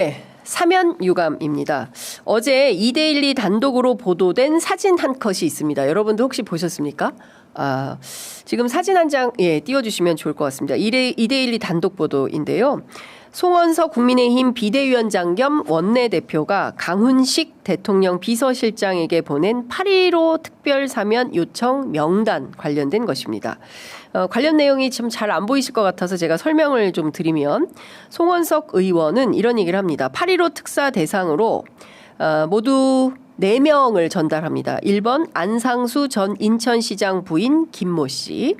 네, 사면 유감입니다. 어제 이데일리 단독으로 보도된 사진 한 컷이 있습니다. 여러분도 혹시 보셨습니까? 지금 사진 한 장 띄워주시면 좋을 것 같습니다. 이데일리 단독 보도인데요. 송원석 국민의힘 비대위원장 겸 원내대표가 강훈식 대통령 비서실장에게 보낸 8.15 특별사면 요청 명단 관련된 것입니다. 관련 내용이 좀 잘 안 보이실 것 같아서 제가 설명을 좀 드리면, 송원석 의원은 이런 얘기를 합니다. 8.15 특사 대상으로 모두 4명을 전달합니다. 1번 안상수 전 인천시장 부인 김모 씨,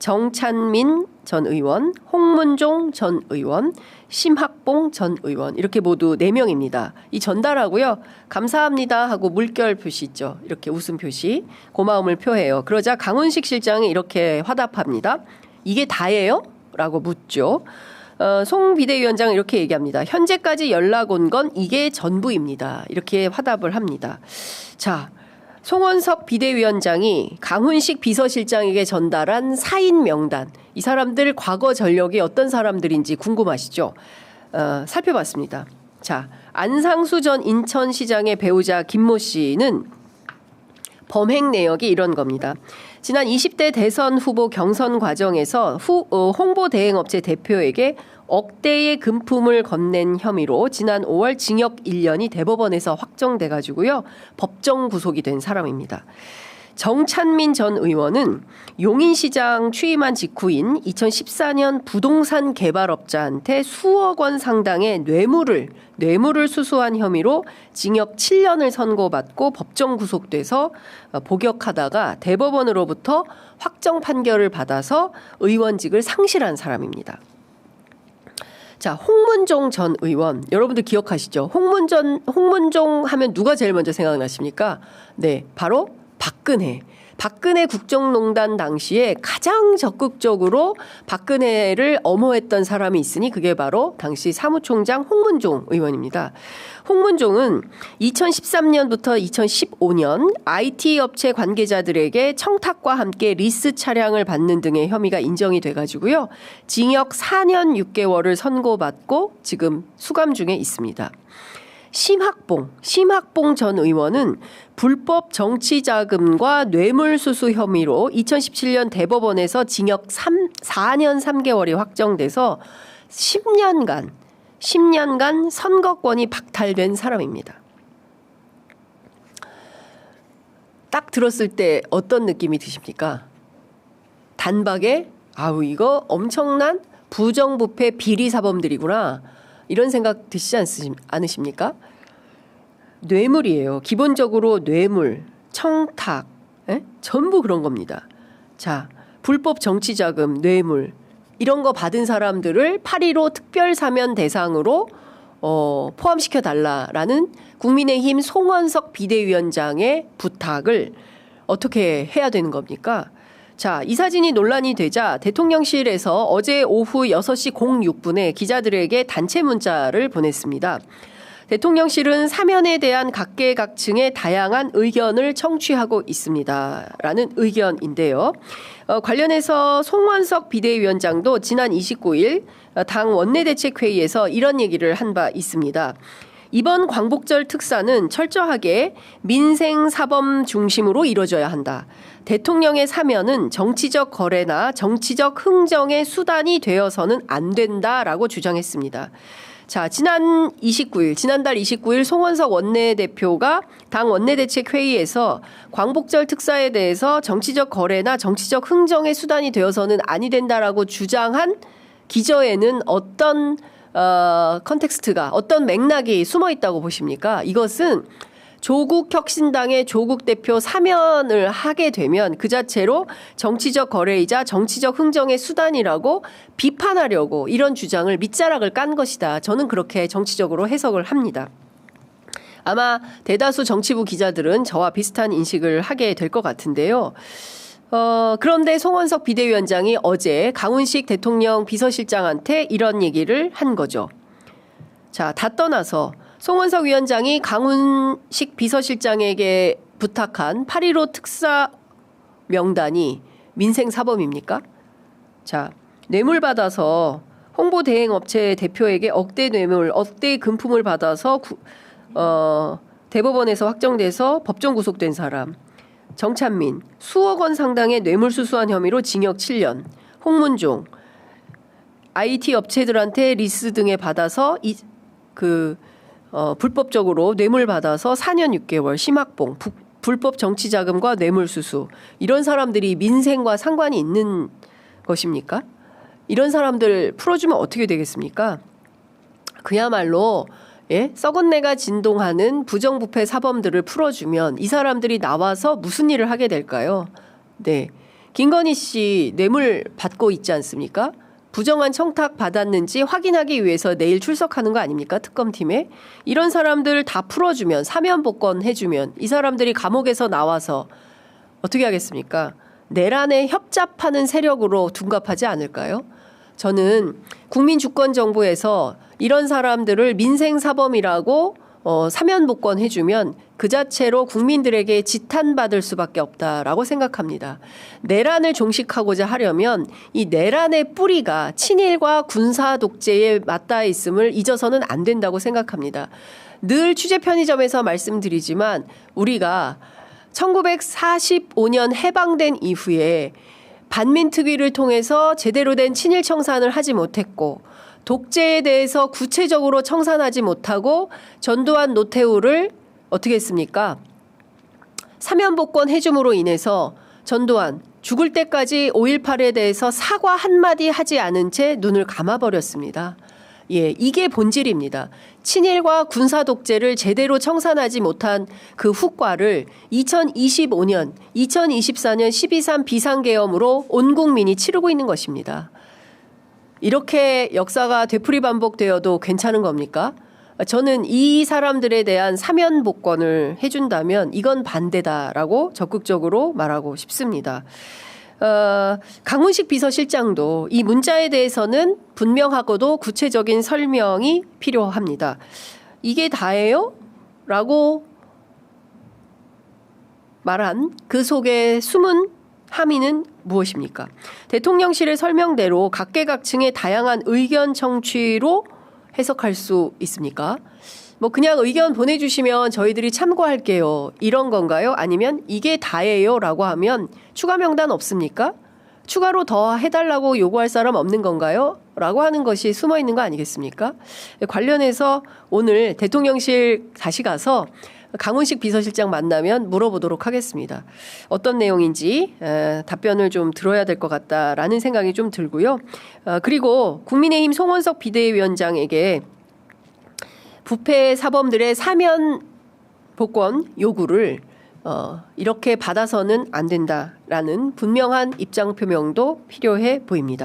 정찬민 전 의원, 홍문종 전 의원, 심학봉 전 의원, 이렇게 모두 4명입니다. 이 전달하고요. 감사합니다 하고 물결 표시 있죠. 이렇게 웃음 표시, 고마움을 표해요. 그러자 강훈식 실장이 이렇게 화답합니다. 이게 다예요? 라고 묻죠. 송 비대위원장은 이렇게 얘기합니다. 현재까지 연락 온 건 이게 전부입니다. 이렇게 화답을 합니다. 자, 송원석 비대위원장이 강훈식 비서실장에게 전달한 사인 명단, 이 사람들 과거 전력이 어떤 사람들인지 궁금하시죠? 살펴봤습니다. 자, 안상수 전 인천시장의 배우자 김모 씨는 범행 내역이 이런 겁니다. 지난 20대 대선 후보 경선 과정에서 홍보대행업체 대표에게 억대의 금품을 건넨 혐의로 지난 5월 징역 1년이 대법원에서 확정돼가지고요. 법정 구속이 된 사람입니다. 정찬민 전 의원은 용인시장 취임한 직후인 2014년 부동산 개발업자한테 수억 원 상당의 뇌물을 수수한 혐의로 징역 7년을 선고받고 법정 구속돼서 복역하다가 대법원으로부터 확정 판결을 받아서 의원직을 상실한 사람입니다. 자, 홍문종 전 의원, 여러분들 기억하시죠? 홍문종 하면 누가 제일 먼저 생각나십니까? 네, 바로 박근혜 국정농단 당시에 가장 적극적으로 박근혜를 엄호했던 사람이 있으니 그게 바로 당시 사무총장 홍문종 의원입니다. 홍문종은 2013년부터 2015년 IT 업체 관계자들에게 청탁과 함께 리스 차량을 받는 등의 혐의가 인정이 돼가지고요. 징역 4년 6개월을 선고받고 지금 수감 중에 있습니다. 심학봉 전 의원은 불법 정치자금과 뇌물수수 혐의로 2017년 대법원에서 징역 4년 3개월이 확정돼서 10년간 선거권이 박탈된 사람입니다. 딱 들었을 때 어떤 느낌이 드십니까? 단박에 이거 엄청난 부정부패 비리사범들이구나, 이런 생각 드시지 않으십니까? 뇌물이에요. 기본적으로 뇌물, 청탁, 전부 그런 겁니다. 자, 불법 정치자금, 뇌물, 이런 거 받은 사람들을 8.15 특별사면 대상으로 포함시켜달라라는 국민의힘 송원석 비대위원장의 부탁을 어떻게 해야 되는 겁니까? 자, 이 사진이 논란이 되자 대통령실에서 어제 오후 6시 06분에 기자들에게 단체 문자를 보냈습니다. 대통령실은 사면에 대한 각계각층의 다양한 의견을 청취하고 있습니다. 라는 의견인데요. 관련해서 송원석 비대위원장도 지난 29일 당 원내대책회의에서 이런 얘기를 한 바 있습니다. 이번 광복절 특사는 철저하게 민생사범 중심으로 이루어져야 한다. 대통령의 사면은 정치적 거래나 정치적 흥정의 수단이 되어서는 안 된다라고 주장했습니다. 자, 지난달 29일 송원석 원내대표가 당 원내대책회의에서 광복절 특사에 대해서 정치적 거래나 정치적 흥정의 수단이 되어서는 아니 된다라고 주장한 기저에는 어떤 컨텍스트가, 어떤 맥락이 숨어 있다고 보십니까? 이것은 조국혁신당의 조국 대표 사면을 하게 되면 그 자체로 정치적 거래이자 정치적 흥정의 수단이라고 비판하려고 이런 주장을 밑자락을 깐 것이다. 저는 그렇게 정치적으로 해석을 합니다. 아마 대다수 정치부 기자들은 저와 비슷한 인식을 하게 될 것 같은데요. 그런데 송원석 비대위원장이 어제 강훈식 대통령 비서실장한테 이런 얘기를 한 거죠. 자, 다 떠나서 송원석 위원장이 강훈식 비서실장에게 부탁한 8.15 특사 명단이 민생사범입니까? 자, 뇌물 받아서 홍보대행업체 대표에게 억대 뇌물, 억대 금품을 받아서 대법원에서 확정돼서 법정 구속된 사람. 정찬민, 수억 원 상당의 뇌물수수한 혐의로 징역 7년. 홍문종, IT 업체들한테 리스 등에 받아서 불법적으로 뇌물 받아서 4년 6개월. 심학봉, 불법 정치자금과 뇌물수수. 이런 사람들이 민생과 상관이 있는 것입니까? 이런 사람들 풀어주면 어떻게 되겠습니까? 그야말로 썩은 내가 진동하는 부정부패 사범들을 풀어주면 이 사람들이 나와서 무슨 일을 하게 될까요? 네, 김건희 씨 뇌물 받고 있지 않습니까? 부정한 청탁 받았는지 확인하기 위해서 내일 출석하는 거 아닙니까? 특검팀에. 이런 사람들 다 풀어주면, 사면 복권해주면 이 사람들이 감옥에서 나와서 어떻게 하겠습니까? 내란에 협잡하는 세력으로 둔갑하지 않을까요? 저는 국민주권정부에서 이런 사람들을 민생사범이라고 사면 복권해주면 그 자체로 국민들에게 지탄받을 수밖에 없다라고 생각합니다. 내란을 종식하고자 하려면 이 내란의 뿌리가 친일과 군사 독재에 맞닿아 있음을 잊어서는 안 된다고 생각합니다. 늘 취재 편의점에서 말씀드리지만 우리가 1945년 해방된 이후에 반민특위를 통해서 제대로 된 친일 청산을 하지 못했고 독재에 대해서 구체적으로 청산하지 못하고 전두환 노태우를 어떻게 했습니까? 사면복권 해줌으로 인해서 전두환 죽을 때까지 5.18에 대해서 사과 한마디 하지 않은 채 눈을 감아버렸습니다. 예, 이게 본질입니다. 친일과 군사 독재를 제대로 청산하지 못한 그 후과를 2025년, 2024년 12.3 비상계엄으로 온 국민이 치르고 있는 것입니다. 이렇게 역사가 되풀이 반복되어도 괜찮은 겁니까? 저는 이 사람들에 대한 사면 복권을 해준다면 이건 반대다라고 적극적으로 말하고 싶습니다. 강훈식 비서실장도 이 문자에 대해서는 분명하고도 구체적인 설명이 필요합니다. 이게 다예요? 라고 말한 그 속에 숨은 함의는 무엇입니까? 대통령실의 설명대로 각계각층의 다양한 의견 청취로 해석할 수 있습니까? 뭐 그냥 의견 보내주시면 저희들이 참고할게요. 이런 건가요? 아니면 이게 다예요? 라고 하면 추가 명단 없습니까? 추가로 더 해달라고 요구할 사람 없는 건가요? 라고 하는 것이 숨어 있는 거 아니겠습니까? 관련해서 오늘 대통령실 다시 가서 강훈식 비서실장 만나면 물어보도록 하겠습니다. 어떤 내용인지 답변을 좀 들어야 될 것 같다라는 생각이 좀 들고요. 그리고 국민의힘 송원석 비대위원장에게 부패 사범들의 사면 복권 요구를 이렇게 받아서는 안 된다라는 분명한 입장 표명도 필요해 보입니다.